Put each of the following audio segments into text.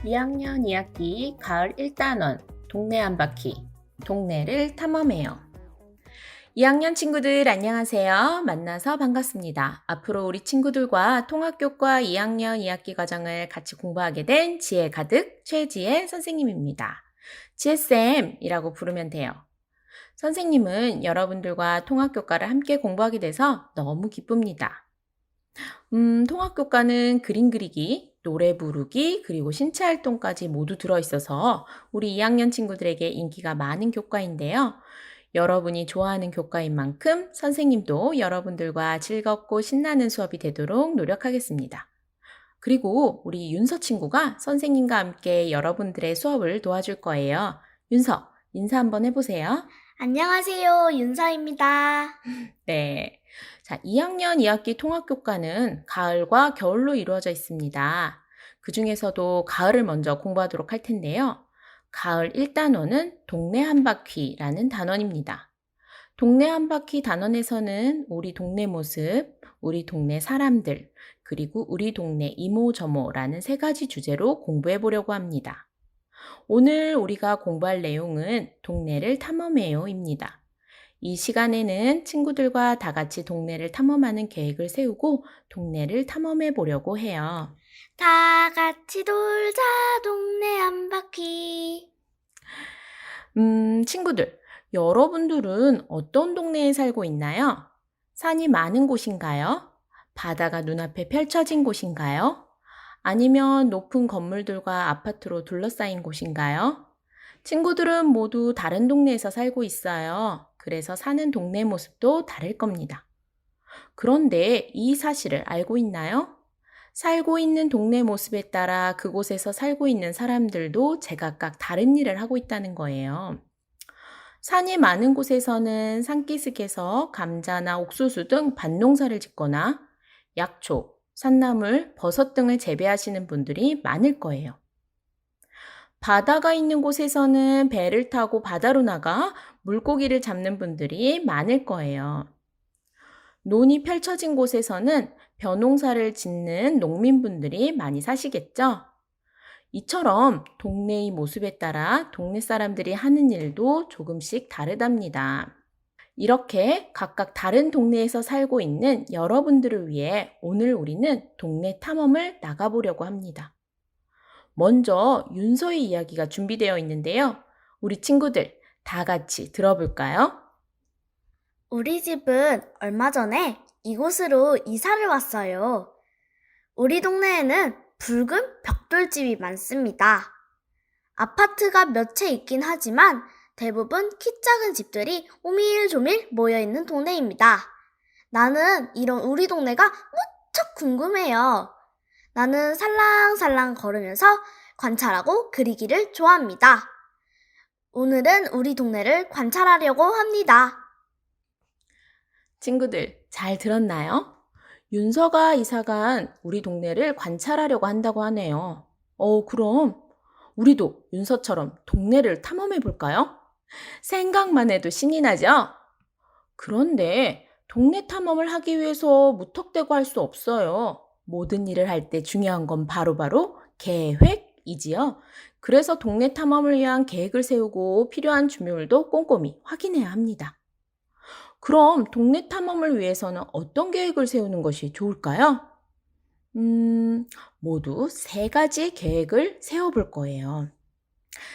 2학년 2학기 가을 1단원 동네 한 바퀴 동네를 탐험해요. 2학년 친구들 안녕하세요. 만나서 반갑습니다. 앞으로 우리 친구들과 통합교과 2학년 2학기 과정을 같이 공부하게 된 지혜 가득 최지혜 선생님입니다. 지혜쌤이라고 부르면 돼요. 선생님은 여러분들과 통합교과를 함께 공부하게 돼서 너무 기쁩니다. 통합교과는 그림 그리기, 노래 부르기, 그리고 신체 활동까지 모두 들어있어서 우리 2학년 친구들에게 인기가 많은 교과인데요. 여러분이 좋아하는 교과인 만큼 선생님도 여러분들과 즐겁고 신나는 수업이 되도록 노력하겠습니다. 그리고 우리 윤서 친구가 선생님과 함께 여러분들의 수업을 도와줄 거예요. 윤서, 인사 한번 해보세요. 안녕하세요, 윤서입니다. 네. 자, 2학년 2학기 통합교과는 가을과 겨울로 이루어져 있습니다. 그 중에서도 가을을 먼저 공부하도록 할 텐데요. 가을 1단원은 동네 한 바퀴라는 단원입니다. 동네 한 바퀴 단원에서는 우리 동네 모습, 우리 동네 사람들, 그리고 우리 동네 이모저모라는 세 가지 주제로 공부해 보려고 합니다. 오늘 우리가 공부할 내용은 동네를 탐험해요입니다. 이 시간에는 친구들과 다 같이 동네를 탐험하는 계획을 세우고 동네를 탐험해 보려고 해요. 다 같이 돌자, 동네 한 바퀴. 친구들, 여러분들은 어떤 동네에 살고 있나요? 산이 많은 곳인가요? 바다가 눈앞에 펼쳐진 곳인가요? 아니면 높은 건물들과 아파트로 둘러싸인 곳인가요? 친구들은 모두 다른 동네에서 살고 있어요. 그래서 사는 동네 모습도 다를 겁니다. 그런데 이 사실을 알고 있나요? 살고 있는 동네 모습에 따라 그곳에서 살고 있는 사람들도 제각각 다른 일을 하고 있다는 거예요. 산이 많은 곳에서는 산기슭에서 감자나 옥수수 등 밭농사를 짓거나 약초, 산나물, 버섯 등을 재배하시는 분들이 많을 거예요. 바다가 있는 곳에서는 배를 타고 바다로 나가 물고기를 잡는 분들이 많을 거예요. 논이 펼쳐진 곳에서는 벼농사를 짓는 농민분들이 많이 사시겠죠? 이처럼 동네의 모습에 따라 동네 사람들이 하는 일도 조금씩 다르답니다. 이렇게 각각 다른 동네에서 살고 있는 여러분들을 위해 오늘 우리는 동네 탐험을 나가보려고 합니다. 먼저 윤서의 이야기가 준비되어 있는데요. 우리 친구들 다 같이 들어볼까요? 우리 집은 얼마 전에 이곳으로 이사를 왔어요. 우리 동네에는 붉은 벽돌집이 많습니다. 아파트가 몇 채 있긴 하지만 대부분 키 작은 집들이 오밀조밀 모여있는 동네입니다. 나는 이런 우리 동네가 무척 궁금해요. 나는 살랑살랑 걸으면서 관찰하고 그리기를 좋아합니다. 오늘은 우리 동네를 관찰하려고 합니다. 친구들 잘 들었나요? 윤서가 이사간 우리 동네를 관찰하려고 한다고 하네요. 그럼 우리도 윤서처럼 동네를 탐험해 볼까요? 생각만 해도 신이 나죠? 그런데 동네 탐험을 하기 위해서 무턱대고 할 수 없어요. 모든 일을 할 때 중요한 건 바로바로 계획이지요. 그래서 동네 탐험을 위한 계획을 세우고 필요한 준비물도 꼼꼼히 확인해야 합니다. 그럼 동네 탐험을 위해서는 어떤 계획을 세우는 것이 좋을까요? 모두 세 가지 계획을 세워볼 거예요.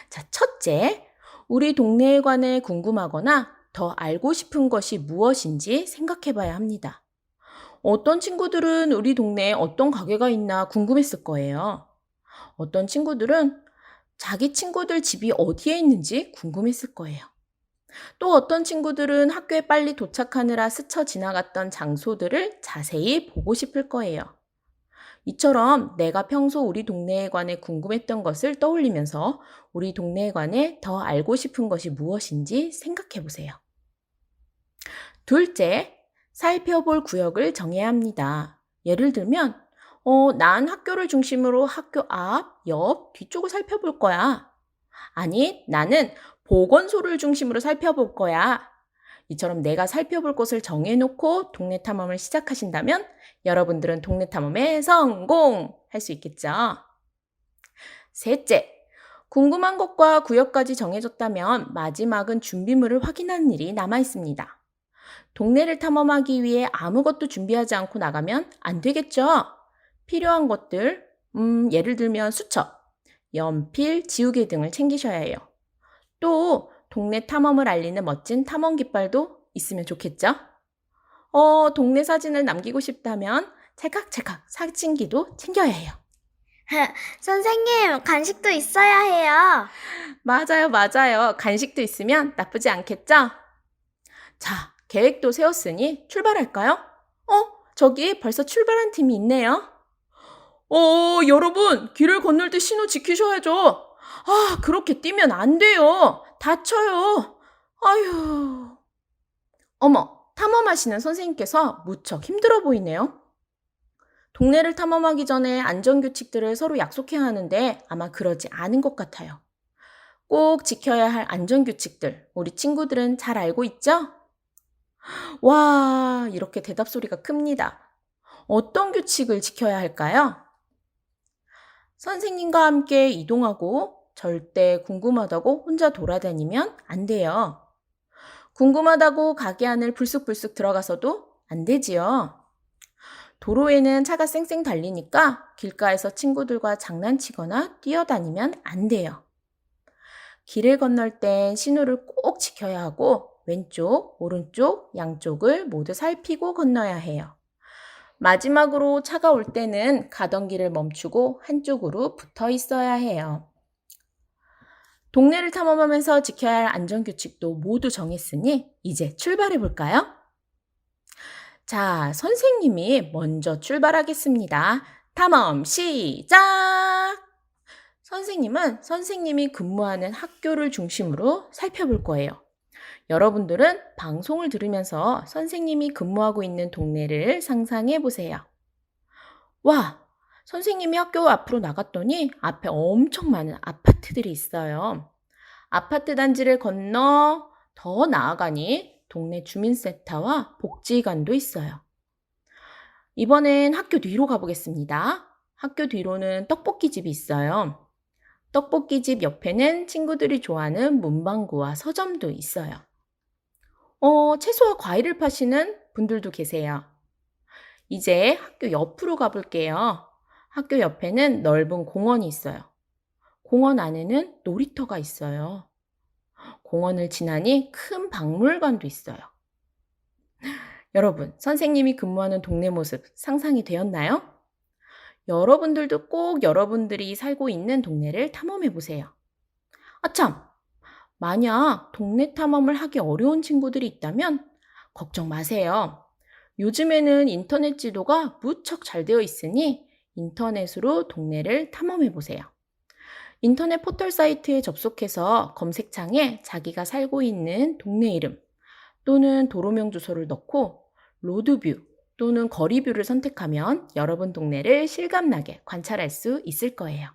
자, 첫째, 우리 동네에 관해 궁금하거나 더 알고 싶은 것이 무엇인지 생각해 봐야 합니다. 어떤 친구들은 우리 동네에 어떤 가게가 있나 궁금했을 거예요. 어떤 친구들은 자기 친구들 집이 어디에 있는지 궁금했을 거예요. 또 어떤 친구들은 학교에 빨리 도착하느라 스쳐 지나갔던 장소들을 자세히 보고 싶을 거예요. 이처럼 내가 평소 우리 동네에 관해 궁금했던 것을 떠올리면서 우리 동네에 관해 더 알고 싶은 것이 무엇인지 생각해 보세요. 둘째, 살펴볼 구역을 정해야 합니다. 예를 들면, 난 학교를 중심으로 학교 앞, 옆, 뒤쪽을 살펴볼 거야. 아니, 나는 보건소를 중심으로 살펴볼 거야. 이처럼 내가 살펴볼 곳을 정해놓고 동네 탐험을 시작하신다면 여러분들은 동네 탐험에 성공할 수 있겠죠. 셋째, 궁금한 것과 구역까지 정해졌다면 마지막은 준비물을 확인하는 일이 남아 있습니다. 동네를 탐험하기 위해 아무것도 준비하지 않고 나가면 안 되겠죠? 필요한 것들, 예를 들면 수첩, 연필, 지우개 등을 챙기셔야 해요. 또 동네 탐험을 알리는 멋진 탐험 깃발도 있으면 좋겠죠? 동네 사진을 남기고 싶다면 찰칵찰칵 사진기도 챙겨야 해요. 선생님, 간식도 있어야 해요. 맞아요, 맞아요. 간식도 있으면 나쁘지 않겠죠? 자, 계획도 세웠으니 출발할까요? 저기 벌써 출발한 팀이 있네요. 여러분, 길을 건널 때 신호 지키셔야죠. 그렇게 뛰면 안 돼요. 다쳐요. 아휴. 어머, 탐험하시는 선생님께서 무척 힘들어 보이네요. 동네를 탐험하기 전에 안전규칙들을 서로 약속해야 하는데 아마 그러지 않은 것 같아요. 꼭 지켜야 할 안전규칙들, 우리 친구들은 잘 알고 있죠? 와, 이렇게 대답 소리가 큽니다. 어떤 규칙을 지켜야 할까요? 선생님과 함께 이동하고 절대 궁금하다고 혼자 돌아다니면 안 돼요. 궁금하다고 가게 안을 불쑥불쑥 들어가서도 안 되지요. 도로에는 차가 쌩쌩 달리니까 길가에서 친구들과 장난치거나 뛰어다니면 안 돼요. 길을 건널 땐 신호를 꼭 지켜야 하고 왼쪽, 오른쪽, 양쪽을 모두 살피고 건너야 해요. 마지막으로 차가 올 때는 가던 길을 멈추고 한쪽으로 붙어 있어야 해요. 동네를 탐험하면서 지켜야 할 안전규칙도 모두 정했으니 이제 출발해 볼까요? 자, 선생님이 먼저 출발하겠습니다. 탐험 시작! 선생님은 선생님이 근무하는 학교를 중심으로 살펴볼 거예요. 여러분들은 방송을 들으면서 선생님이 근무하고 있는 동네를 상상해 보세요. 와, 선생님이 학교 앞으로 나갔더니 앞에 엄청 많은 아파트들이 있어요. 아파트 단지를 건너 더 나아가니 동네 주민센터와 복지관도 있어요. 이번엔 학교 뒤로 가보겠습니다. 학교 뒤로는 떡볶이집이 있어요. 떡볶이집 옆에는 친구들이 좋아하는 문방구와 서점도 있어요. 채소와 과일을 파시는 분들도 계세요. 이제 학교 옆으로 가볼게요. 학교 옆에는 넓은 공원이 있어요. 공원 안에는 놀이터가 있어요. 공원을 지나니 큰 박물관도 있어요. 여러분, 선생님이 근무하는 동네 모습 상상이 되었나요? 여러분들도 꼭 여러분들이 살고 있는 동네를 탐험해 보세요. 아참! 만약 동네 탐험을 하기 어려운 친구들이 있다면 걱정 마세요. 요즘에는 인터넷 지도가 무척 잘 되어 있으니 인터넷으로 동네를 탐험해 보세요. 인터넷 포털 사이트에 접속해서 검색창에 자기가 살고 있는 동네 이름 또는 도로명 주소를 넣고 로드뷰 또는 거리뷰를 선택하면 여러분 동네를 실감나게 관찰할 수 있을 거예요.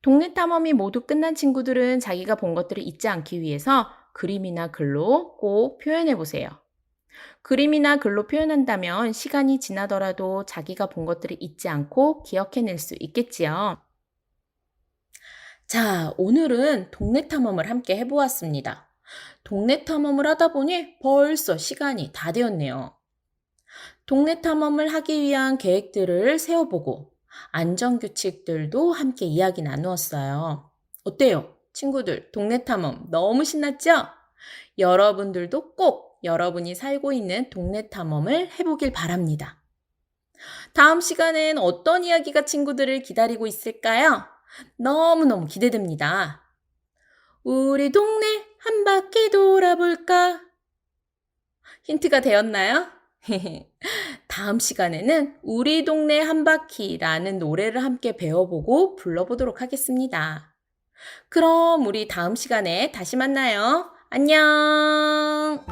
동네 탐험이 모두 끝난 친구들은 자기가 본 것들을 잊지 않기 위해서 그림이나 글로 꼭 표현해 보세요. 그림이나 글로 표현한다면 시간이 지나더라도 자기가 본 것들을 잊지 않고 기억해낼 수 있겠지요. 자, 오늘은 동네 탐험을 함께 해보았습니다. 동네 탐험을 하다 보니 벌써 시간이 다 되었네요. 동네 탐험을 하기 위한 계획들을 세워보고 안전규칙들도 함께 이야기 나누었어요. 어때요? 친구들, 동네 탐험 너무 신났죠? 여러분들도 꼭 여러분이 살고 있는 동네 탐험을 해보길 바랍니다. 다음 시간엔 어떤 이야기가 친구들을 기다리고 있을까요? 너무너무 기대됩니다. 우리 동네 한 바퀴 돌아볼까? 힌트가 되었나요? 다음 시간에는 우리 동네 한 바퀴라는 노래를 함께 배워보고 불러보도록 하겠습니다. 그럼 우리 다음 시간에 다시 만나요. 안녕!